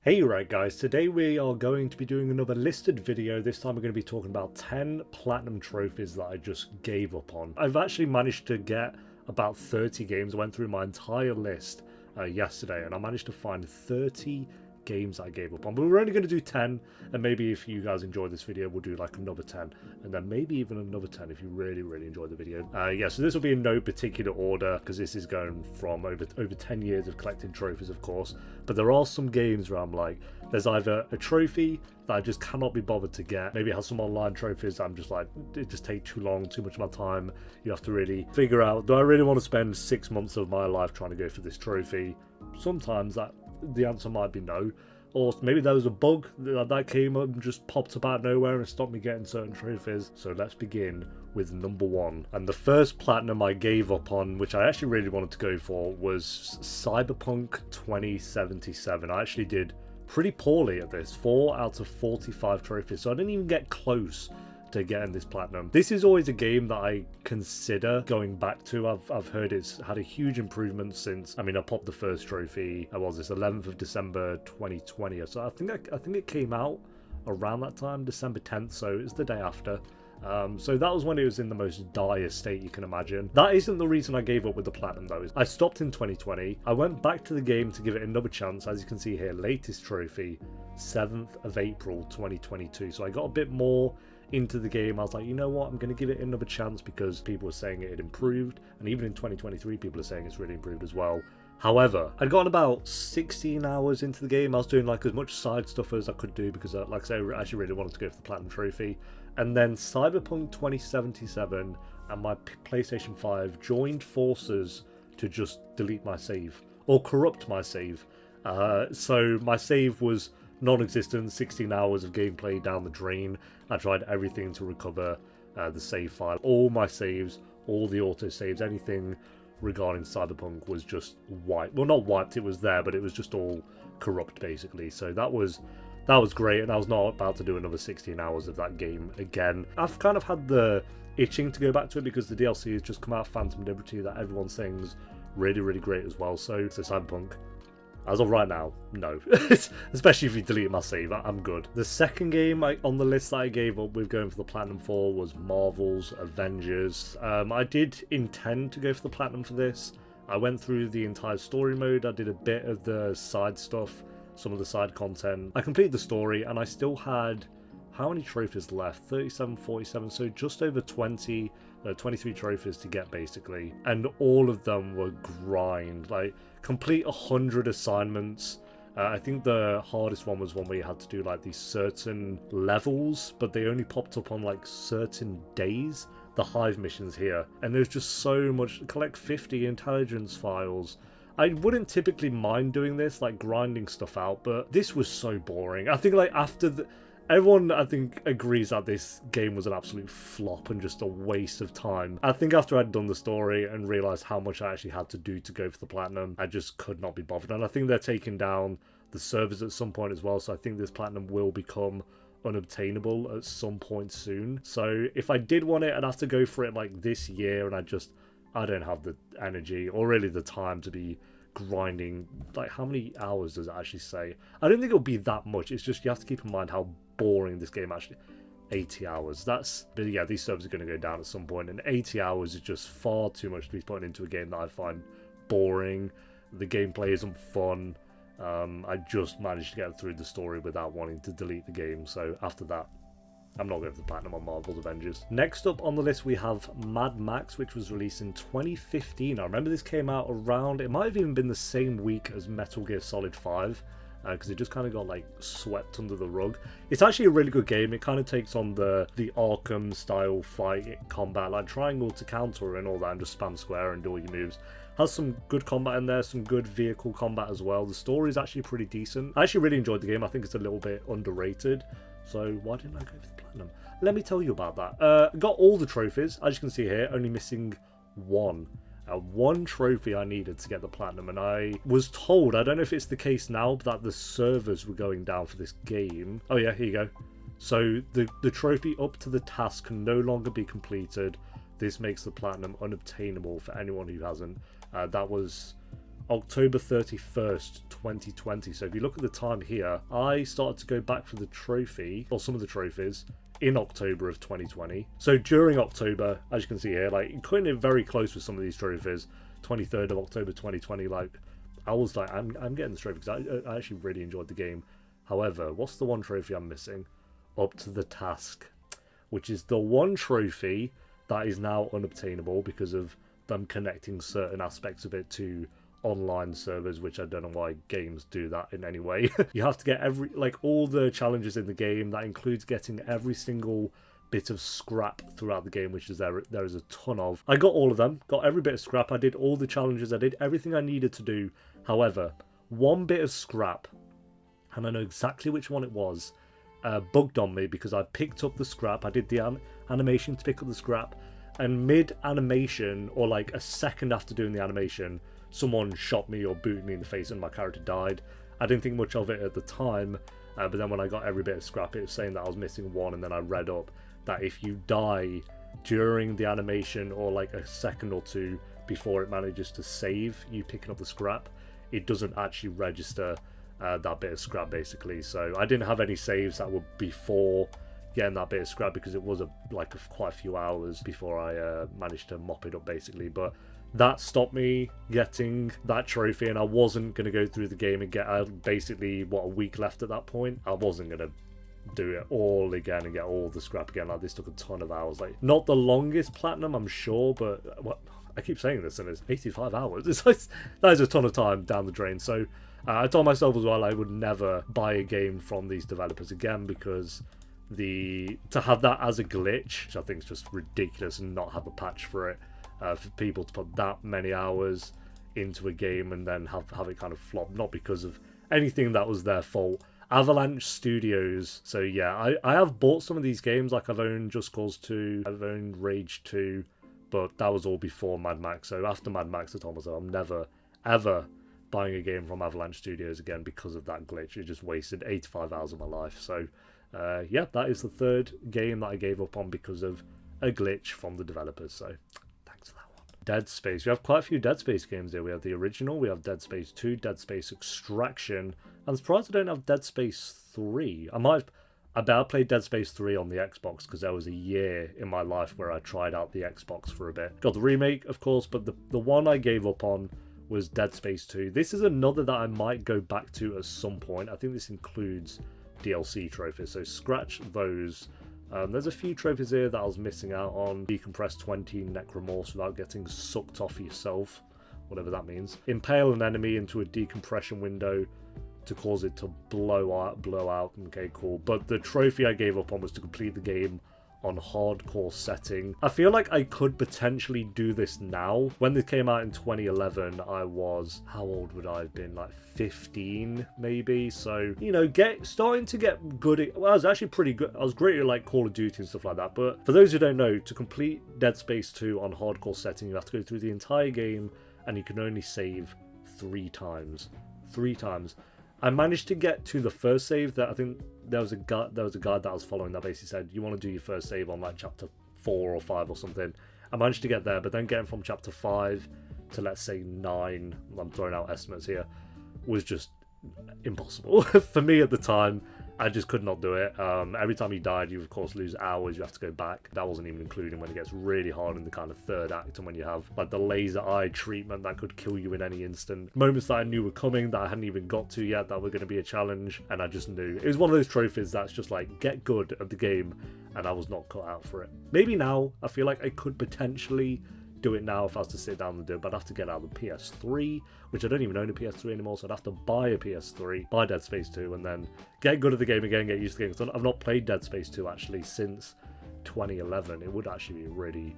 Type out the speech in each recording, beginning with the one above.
Hey, right guys, today we are going to be doing another listed video. This time we're going to be talking about 10 platinum trophies that I just gave up on. I've actually managed to get about 30 games. I went through my entire list yesterday and I managed to find 30 games I gave up on, but we're only going to do 10, and maybe if you guys enjoy this video we'll do like another 10, and then maybe even another 10 if you really enjoy the video. Yeah, so this will be in no particular order because this is going from over 10 years of collecting trophies, of course, but there are some games where I'm like, there's either a trophy that I just cannot be bothered to get, maybe it has some online trophies that I'm just like, it just takes too long, too much of my time. You have to really figure out, do I really want to spend 6 months of my life trying to go for this trophy? Sometimes the answer might be no, or maybe there was a bug that came up and just popped up out of nowhere and stopped me getting certain trophies. So let's begin with number 1. And the first platinum I gave up on, which I actually really wanted to go for, was Cyberpunk 2077. I actually did pretty poorly at this, 4 out of 45 trophies, so I didn't even get close to getting this platinum. This is always a game that I consider going back to. I've heard it's had a huge improvement since, I mean, I popped the first trophy, I was this 11th of December 2020, so I think it came out around that time, December 10th, so it's the day after. So that was when it was in the most dire state you can imagine. That isn't the reason I gave up with the platinum though. I stopped in 2020. I went back to the game to give it another chance. As you can see here, latest trophy, 7th of April 2022. So I got a bit more into the game. I was like, you know what, I'm going to give it another chance because people were saying it had improved, and even in 2023 people are saying it's really improved as well. However, I'd gotten about 16 hours into the game. I was doing like as much side stuff as I could do because like I say, I actually really wanted to go for the platinum trophy. And then Cyberpunk 2077 and my PlayStation 5 joined forces to just delete my save, or corrupt my save. So my save was non-existent, 16 hours of gameplay down the drain. I tried everything to recover the save file. All my saves, all the auto saves, anything regarding Cyberpunk was just wiped. Well, not wiped, it was there, but it was just all corrupt basically. So that was great, and I was not about to do another 16 hours of that game again. I've kind of had the itching to go back to it because the DLC has just come out, Phantom Liberty, that everyone's saying is really great as well. So Cyberpunk, as of right now, no. Especially if you delete my save, I'm good. The second game on the list that I gave up with going for the platinum for was Marvel's Avengers. I did intend to go for the platinum for this. I went through the entire story mode, I did a bit of the side stuff, some of the side content. I completed the story and I still had, how many trophies left? 37, 47, so just over 20, 23 trophies to get basically. And all of them were grind, like complete 100 assignments. I think the hardest one was one where you had to do like these certain levels, but they only popped up on like certain days. The Hive missions here. And there's just so much, collect 50 intelligence files. I wouldn't typically mind doing this, like grinding stuff out, but this was so boring. I think like after the... Everyone, I think, agrees that this game was an absolute flop and just a waste of time. I think after I'd done the story and realised how much I actually had to do to go for the platinum, I just could not be bothered. And I think they're taking down the servers at some point as well, so I think this platinum will become unobtainable at some point soon. So if I did want it, I'd have to go for it like this year, and I don't have the energy or really the time to be grinding. Like, how many hours does it actually say? I don't think it'll be that much. It's just you have to keep in mind how boring this game actually. 80 hours. But yeah, these servers are going to go down at some point, and 80 hours is just far too much to be put into a game that I find boring. The gameplay isn't fun. I just managed to get through the story without wanting to delete the game, so after that I'm not going for the platinum on Marvel's Avengers. Next up on the list we have Mad Max, which was released in 2015. I remember this came out around, it might have even been the same week as Metal Gear Solid 5, because it just kind of got like swept under the rug. It's actually a really good game. It kind of takes on the Arkham style fight combat, like triangle to counter and all that, and just spam square and do all your moves. Has some good combat in there, some good vehicle combat as well. The story is actually pretty decent. I actually really enjoyed the game. I think it's a little bit underrated. So why didn't I go for the platinum? Let me tell you about that. Got all the trophies, as you can see here, only missing one. One trophy I needed to get the platinum, and I was told, I don't know if it's the case now, that the servers were going down for this game. Oh yeah, here you go. So the trophy up to the task can no longer be completed. This makes the platinum unobtainable for anyone who hasn't. That was October 31st, 2020. So if you look at the time here, I started to go back for the trophy, or some of the trophies, in October of 2020. So during October, as you can see here, like cutting it very close with some of these trophies. 23rd of October 2020, like I was like, I'm getting this trophy because I actually really enjoyed the game. However, what's the one trophy I'm missing? Up to the Task, which is the one trophy that is now unobtainable because of them connecting certain aspects of it to online servers, which I don't know why games do that in any way. You have to get all the challenges in the game. That includes getting every single bit of scrap throughout the game, which is there is a ton of. I got all of them, got every bit of scrap. I did all the challenges, I did everything I needed to do. However, one bit of scrap, and I know exactly which one it was, bugged on me because I picked up the scrap. I did the animation to pick up the scrap, and mid animation, or like a second after doing the animation, someone shot me or booted me in the face and my character died. I didn't think much of it at the time, but then when I got every bit of scrap, it was saying that I was missing one, and then I read up that if you die during the animation or like a second or two before it manages to save you picking up the scrap, it doesn't actually register that bit of scrap basically. So I didn't have any saves that were before getting that bit of scrap because it was quite a few hours before I managed to mop it up basically. But that stopped me getting that trophy, and I wasn't going to go through the game and get basically a week left at that point. I wasn't going to do it all again and get all the scrap again. Like, this took a ton of hours. Like, not the longest platinum, I'm sure, but I keep saying this and it's 85 hours. It's like, that is a ton of time down the drain. So I told myself as well I would never buy a game from these developers again, because to have that as a glitch, which I think is just ridiculous, and not have a patch for it, for people to put that many hours into a game and then have it kind of flop, not because of anything that was their fault. Avalanche Studios. So yeah, I have bought some of these games. Like, I've owned Just Cause 2, I've owned Rage 2, but that was all before Mad Max. So after Mad Max, I told myself I'm never, ever buying a game from Avalanche Studios again because of that glitch. It just wasted 85 hours of my life. So yeah, that is the third game that I gave up on because of a glitch from the developers. So thanks for that one. Dead Space. We have quite a few Dead Space games here. We have the original, we have Dead Space 2, Dead Space Extraction. I'm surprised I don't have Dead Space 3. I bet I played Dead Space 3 on the Xbox because there was a year in my life where I tried out the Xbox for a bit. Got the remake, of course, but the one I gave up on was Dead Space 2. This is another that I might go back to at some point. I think this includes DLC trophies, so scratch those. There's a few trophies here that I was missing out on. Decompress 20 Necromorphs without getting sucked off yourself, whatever that means. Impale an enemy into a decompression window to cause it to blow out. Okay, cool. But the trophy I gave up on was to complete the game on hardcore setting. I feel like I could potentially do this now. When this came out in 2011, I was, how old would I have been? Like 15 maybe. So, you know, starting to get good at, well, I was actually pretty good. I was great at like Call of Duty and stuff like that. But for those who don't know, to complete Dead Space 2 on hardcore setting, you have to go through the entire game and you can only save 3 times. 3 times. I managed to get to the first save. That I think there was a guide that I was following that basically said you want to do your first save on like chapter 4 or 5 or something. I managed to get there, but then getting from chapter 5 to, let's say, 9, I'm throwing out estimates here, was just impossible for me at the time. I just could not do it. Every time you died, you of course lose hours. You have to go back. That wasn't even including when it gets really hard in the kind of third act, and when you have like the laser eye treatment that could kill you in any instant. Moments that I knew were coming that I hadn't even got to yet that were going to be a challenge, and I just knew. It was one of those trophies that's just like, get good at the game, and I was not cut out for it. Maybe now, I feel like I could potentially do it now if I was to sit down and do it, but I'd have to get out the PS3, which I don't even own a PS3 anymore, so I'd have to buy a PS3, buy Dead Space 2, and then get good at the game again, get used to the game. So I've not played Dead Space 2 actually since 2011. It would actually be a really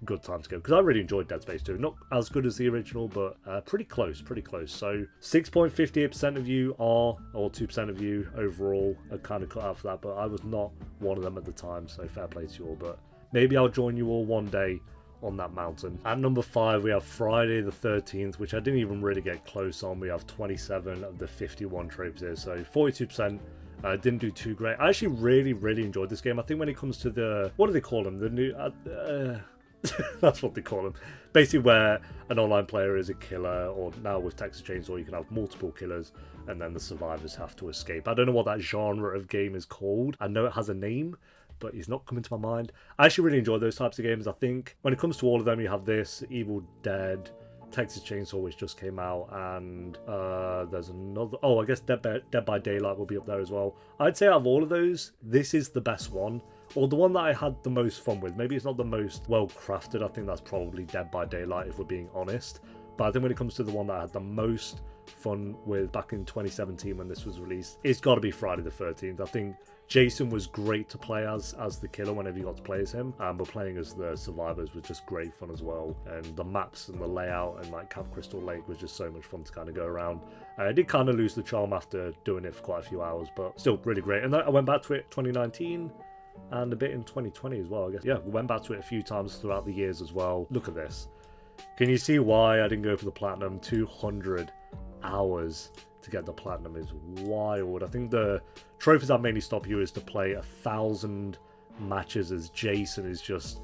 good time to go, because I really enjoyed Dead Space 2. Not as good as the original, but pretty close. So 6.58% of you are, or 2% of you overall are kind of cut out for that, but I was not one of them at the time, so fair play to you all. But maybe I'll join you all one day on that mountain. At number 5, we have Friday the 13th, which I didn't even really get close on. We have 27 of the 51 trophies here, so 42%. Didn't do too great. I actually really enjoyed this game. I think when it comes to the, what do they call them? The new, That's what they call them. Basically where an online player is a killer, or now with Texas Chainsaw you can have multiple killers and then the survivors have to escape. I don't know what that genre of game is called. I know it has a name, but it's not coming to my mind. I actually really enjoy those types of games. I think when it comes to all of them, you have this, Evil Dead, Texas Chainsaw, which just came out, and there's another. Oh, I guess Dead by Daylight will be up there as well. I'd say out of all of those, this is the best one, or the one that I had the most fun with. Maybe it's not the most well crafted. I think that's probably Dead by Daylight, if we're being honest. But I think when it comes to the one that I had the most fun with back in 2017 when this was released, it's got to be Friday the 13th. I think Jason was great to play as the killer whenever you got to play as him, but playing as the survivors was just great fun as well. And the maps and the layout and like Camp Crystal Lake was just so much fun to kind of go around. I did kind of lose the charm after doing it for quite a few hours, but still really great. And I went back to it 2019 and a bit in 2020 as well, I guess. Yeah, we went back to it a few times throughout the years as well. Look at this. Can you see why I didn't go for the platinum? 200 hours to get the platinum is wild. I think the trophies that mainly stop you is to play 1,000 matches as Jason is just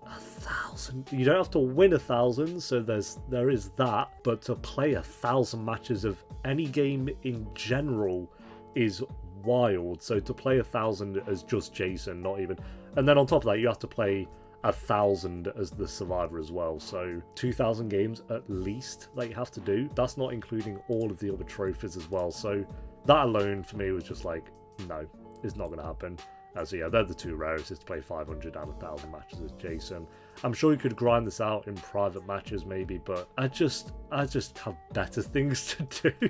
1,000. You don't have to win 1,000, so there is that, but to play 1,000 matches of any game in general is wild. So to play 1,000 as just Jason, not even, and then on top of that you have to play 1,000 as the survivor as well, so 2,000 games at least that you have to do. That's not including all of the other trophies as well, so that alone for me was just like, no, it's not going to happen. So yeah, they're the two rarest, is to play 500 and 1,000 matches as Jason. I'm sure you could grind this out in private matches maybe, but I just have better things to do.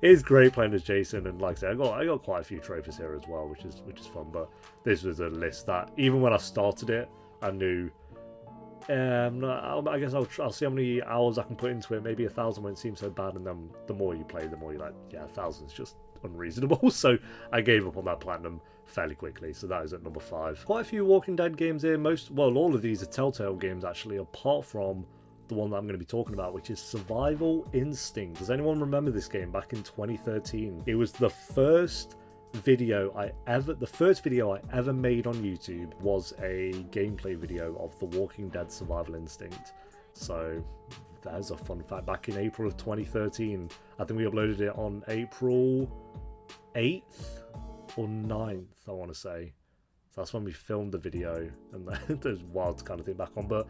It's great playing as Jason, and like I said, I got quite a few trophies here as well, which is fun. But this was a list that even when I started it, I knew. I guess I'll see how many hours I can put into it. Maybe 1,000 won't seem so bad, and then the more you play, the more you're like, yeah, 1,000 is just unreasonable. So I gave up on that platinum fairly quickly. So that is at number 5. Quite a few Walking Dead games here. All of these are Telltale games actually, apart from the one that I'm going to be talking about, which is Survival Instinct. Does anyone remember this game back in 2013? It was the first video I ever made on YouTube was a gameplay video of The Walking Dead Survival Instinct. So there's a fun fact. Back in April of 2013, I think we uploaded it on April 8th or 9th, I want to say. So that's when we filmed the video, and there's wild to kind of think back on, but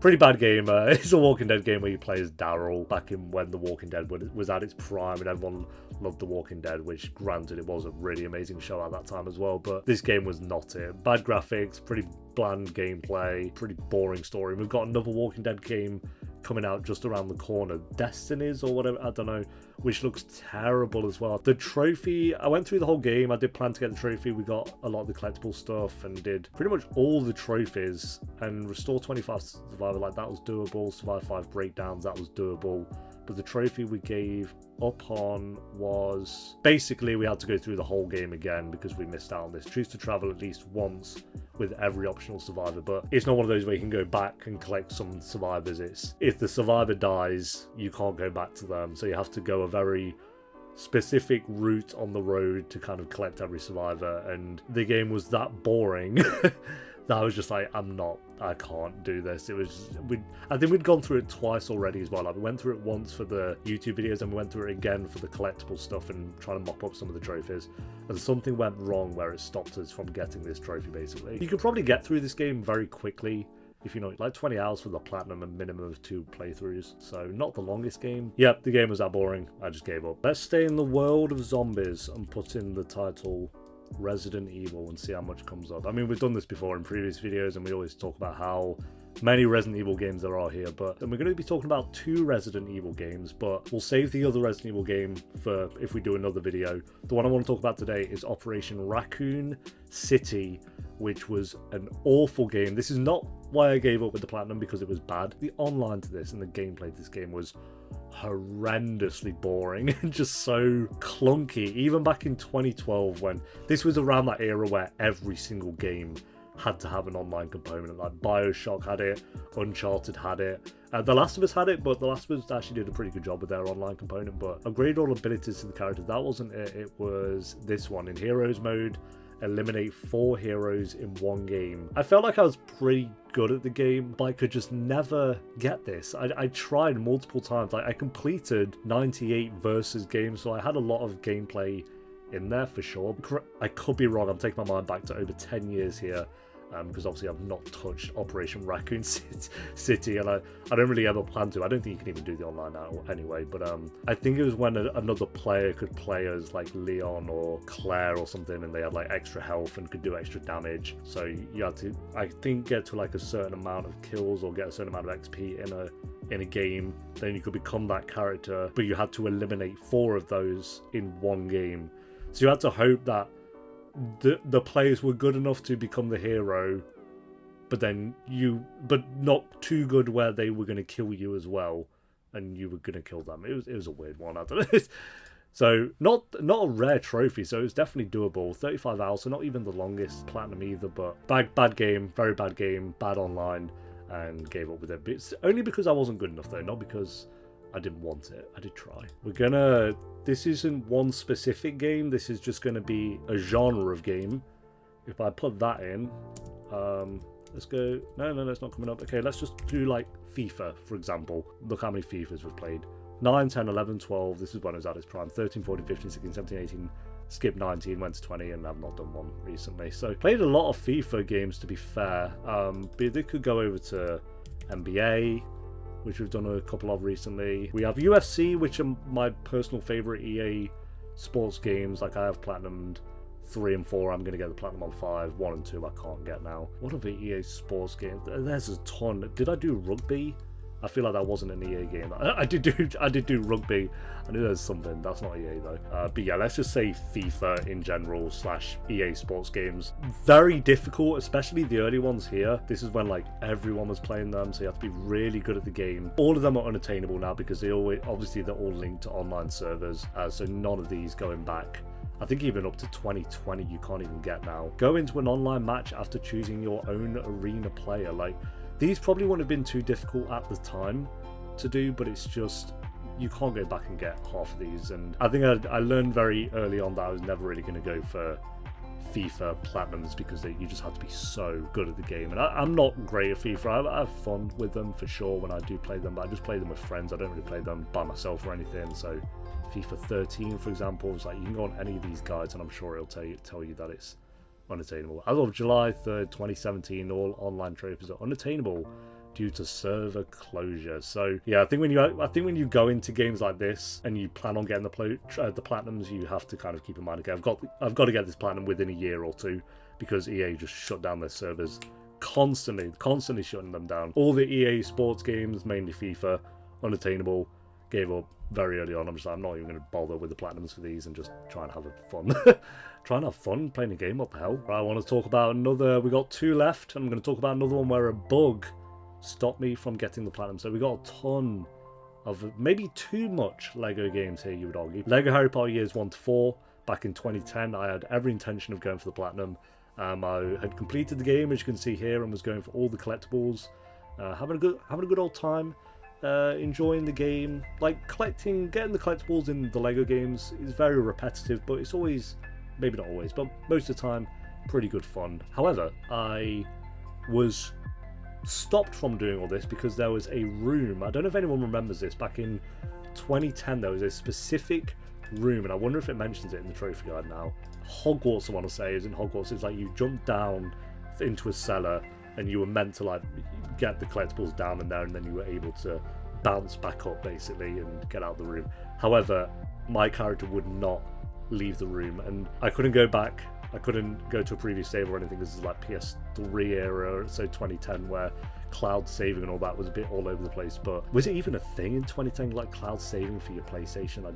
pretty bad game. It's a Walking Dead game where you play as Daryl back in when The Walking Dead was at its prime and everyone loved The Walking Dead, which granted it was a really amazing show at that time as well, but this game was not it. Bad graphics, pretty bland gameplay, pretty boring story. We've got another Walking Dead game coming out just around the corner, Destinies or whatever, I don't know, which looks terrible as well. The trophy, I went through the whole game. I did plan to get the trophy. We got a lot of the collectible stuff and did pretty much all the trophies, and Restore 25 Survivor, like that was doable. Survive 5 Breakdowns, that was doable. But the trophy we gave up on was basically we had to go through the whole game again because we missed out on this. Choose to travel at least once with every optional survivor, but it's not one of those where you can go back and collect some survivors. It's if the survivor dies, you can't go back to them, so you have to go a very specific route on the road to kind of collect every survivor, and the game was that boring that I was just like, I can't do this. I think we'd gone through it twice already as well. Like, we went through it once for the YouTube videos and we went through it again for the collectible stuff and trying to mop up some of the trophies, and something went wrong where it stopped us from getting this trophy basically. You could probably get through this game very quickly if you know, like 20 hours for the platinum and minimum of 2 playthroughs, so not the longest game. Yep, the game was that boring, I just gave up. Let's stay in the world of zombies and put in the title Resident Evil and see how much comes up. I mean, we've done this before in previous videos and we always talk about how many Resident Evil games there are here, but we're going to be talking about 2 Resident Evil games, but we'll save the other Resident Evil game for if we do another video. The one I want to talk about today is Operation Raccoon City, which was an awful game. This is not why I gave up with the platinum, because it was bad. The online to this and the gameplay to this game was horrendously boring and just so clunky. Even back in 2012, when this was around that era where every single game had to have an online component, like BioShock had it, Uncharted had it, The Last of Us had it, but The Last of Us actually did a pretty good job with their online component, but upgrade all abilities to the characters, that wasn't it. It was this one in Heroes mode, eliminate 4 heroes in one game. I felt like I was pretty good at the game, but I could just never get this. I tried multiple times. Like, I completed 98 versus games, so I had a lot of gameplay in there for sure. I could be wrong. I'm taking my mind back to over 10 years here. Because obviously I've not touched Operation Raccoon City, and I don't really ever plan to. I don't think you can even do the online now anyway, but I think it was when another player could play as like Leon or Claire or something, and they had like extra health and could do extra damage. So you had to, I think, get to like a certain amount of kills or get a certain amount of XP in a game, then you could become that character, but you had to eliminate 4 of those in one game. So you had to hope that the players were good enough to become the hero, but not too good where they were going to kill you as well, and you were going to kill them. It was a weird one. I don't know. So not a rare trophy, so it was definitely doable. 35 hours, so not even the longest platinum either, but bad game, very bad game, bad online, and gave up with it. But it's only because I wasn't good enough though, not because I didn't want it. I did try. This isn't one specific game, this is just gonna be a genre of game. If I put that in, let's go, no, it's not coming up. Okay, let's just do like FIFA, for example. Look how many FIFAs we've played. 9, 10, 11, 12, this is when it was at its prime. 13, 14, 15, 16, 17, 18, skipped 19, went to 20, and I've not done one recently. So played a lot of FIFA games, to be fair. But they could go over to NBA, which we've done a couple of recently. We have UFC, which are my personal favorite EA sports games. Like, I have platinumed 3 and 4. I'm going to get the platinum on 5. 1 and 2 I can't get now. What other EA sports games? There's a ton. Did I do rugby? I feel like that wasn't an EA game. I did do rugby. I knew there's something. That's not EA though. But yeah, let's just say FIFA in general / EA sports games. Very difficult, especially the early ones here. This is when like everyone was playing them, so you have to be really good at the game. All of them are unattainable now because they're all linked to online servers. So none of these going back. I think even up to 2020 you can't even get now. Go into an online match after choosing your own arena player. Like, these probably wouldn't have been too difficult at the time to do, but it's just, you can't go back and get half of these. And I think I learned very early on that I was never really going to go for FIFA platinums because you just have to be so good at the game. And I'm not great at FIFA. I have fun with them for sure when I do play them, but I just play them with friends. I don't really play them by myself or anything. So FIFA 13, for example, is like, you can go on any of these guides and I'm sure it'll tell you that it's unattainable. As of July 3rd, 2017, all online trophies are unattainable due to server closure. So yeah, I think when you go into games like this and you plan on getting the platinums, you have to kind of keep in mind, okay, I've got to get this platinum within a year or two, because EA just shut down their servers constantly shutting them down. All the EA sports games, mainly FIFA, unattainable. Gave up very early on. I'm not even going to bother with the platinums for these and just try and have fun. Try and have fun playing a game. What the hell? Right, I want to talk about another. We got 2 left. I'm going to talk about another one where a bug stopped me from getting the platinum. So we got a ton of, maybe too much Lego games here, you would argue. Lego Harry Potter Years 1 to 4 back in 2010. I had every intention of going for the platinum. I had completed the game, as you can see here, and was going for all the collectibles, having a good old time. Enjoying the game. Like, getting the collectibles in the Lego games is very repetitive, but it's always, maybe not always, but most of the time, pretty good fun. However, I was stopped from doing all this because there was a room, I don't know if anyone remembers this, back in 2010 there was a specific room, and I wonder if it mentions it in the trophy guide now. Hogwarts, I want to say, is in Hogwarts. It's like you jump down into a cellar and you were meant to like get the collectibles down in there, and then you were able to bounce back up basically and get out of the room. However, my character would not leave the room, and I couldn't go back. I couldn't go to a previous save or anything. This is like PS3 era, so 2010, where cloud saving and all that was a bit all over the place. But was it even a thing in 2010, like cloud saving for your PlayStation?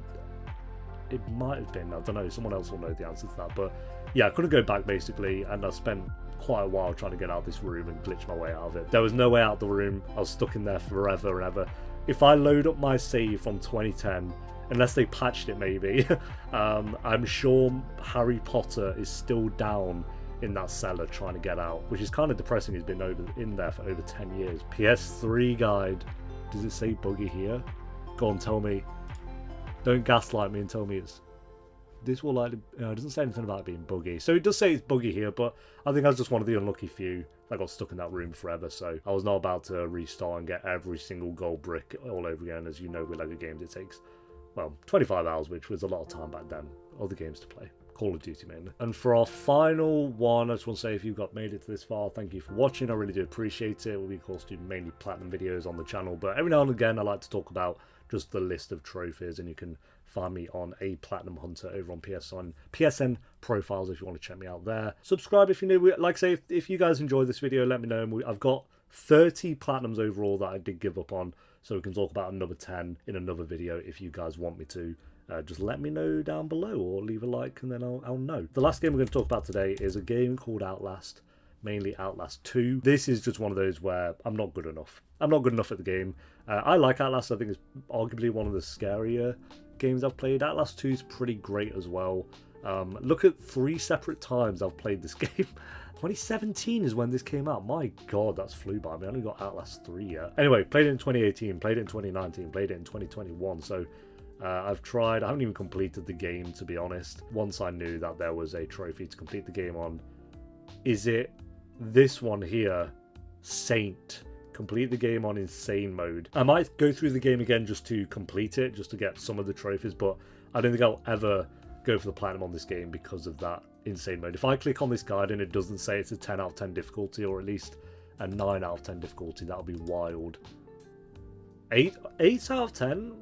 It might have been, I don't know, someone else will know the answer to that. But yeah, I couldn't go back basically, and I spent quite a while trying to get out of this room and glitch my way out of it. There was no way out of the room. I was stuck in there forever and ever. If I load up my save from 2010, unless they patched it maybe, I'm sure Harry Potter is still down in that cellar trying to get out, which is kind of depressing. He's been in there for over 10 years. PS3 guide. Does it say buggy here? Go on, tell me. Don't gaslight me and tell me it's this will likely... it doesn't say anything about it being buggy. So it does say it's buggy here, but I think I was just one of the unlucky few that got stuck in that room forever. So I was not about to restart and get every single gold brick all over again. As you know, with LEGO games, it takes, well, 25 hours, which was a lot of time back then. Other games to play. Call of Duty mainly. And for our final one, I just want to say, if you've made it to this far, thank you for watching. I really do appreciate it. We of course do mainly platinum videos on the channel, but every now and again I like to talk about just the list of trophies, and you can find me on A Platinum Hunter over on PSN profiles if you want to check me out there. Subscribe if you're new. Like I say, if you guys enjoyed this video, let me know. I've got 30 platinums overall that I did give up on, so we can talk about another 10 in another video if you guys want me to. Just let me know down below, or leave a like and then I'll know. The last game we're going to talk about today is a game called Outlast, mainly Outlast 2. This is just one of those where I'm not good enough. I'm not good enough at the game. I like Outlast. I think it's arguably one of the scarier games I've played. Outlast 2 is pretty great as well. Look at 3 separate times I've played this game. 2017 is when this came out. My god, that's flew by me. I only got Outlast 3 yet. Anyway, played it in 2018, played it in 2019, played it in 2021, so... I've tried. I haven't even completed the game, to be honest. Once I knew that there was a trophy to complete the game on. Is it this one here? Saint. Complete the game on insane mode. I might go through the game again just to complete it, just to get some of the trophies, but I don't think I'll ever go for the platinum on this game because of that insane mode. If I click on this guide and it doesn't say it's a 10 out of 10 difficulty, or at least a 9 out of 10 difficulty, that'll be wild. 8 out of 10?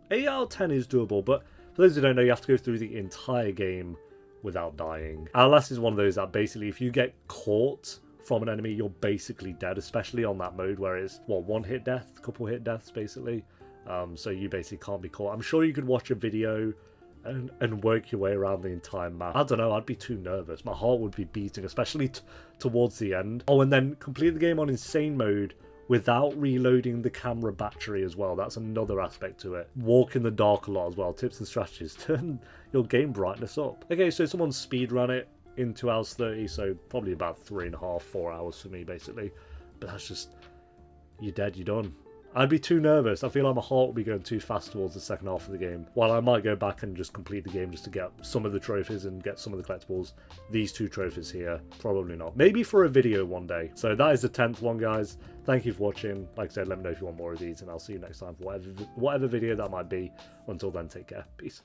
8 out of 10 is doable, but for those who don't know, you have to go through the entire game without dying. Outlast is one of those that basically, if you get caught from an enemy, you're basically dead, especially on that mode where it's, what, one hit death, couple hit deaths, basically. So you basically can't be caught. I'm sure you could watch a video and work your way around the entire map. I don't know, I'd be too nervous. My heart would be beating, especially towards the end. Oh, and then complete the game on insane mode without reloading the camera battery as well. That's another aspect to it. Walk in the dark a lot as well. Tips and strategies. Turn your game brightness up. Okay, so someone speedrun it in 2 hours 30, so probably about 3.5, 4 hours for me, basically. But that's just... you're dead, you're done. I'd be too nervous. I feel like my heart would be going too fast towards the second half of the game. While I might go back and just complete the game just to get some of the trophies and get some of the collectibles, these 2 trophies here, probably not. Maybe for a video one day. So that is the 10th one, guys. Thank you for watching. Like I said, let me know if you want more of these, and I'll see you next time for whatever video that might be. Until then, take care. Peace.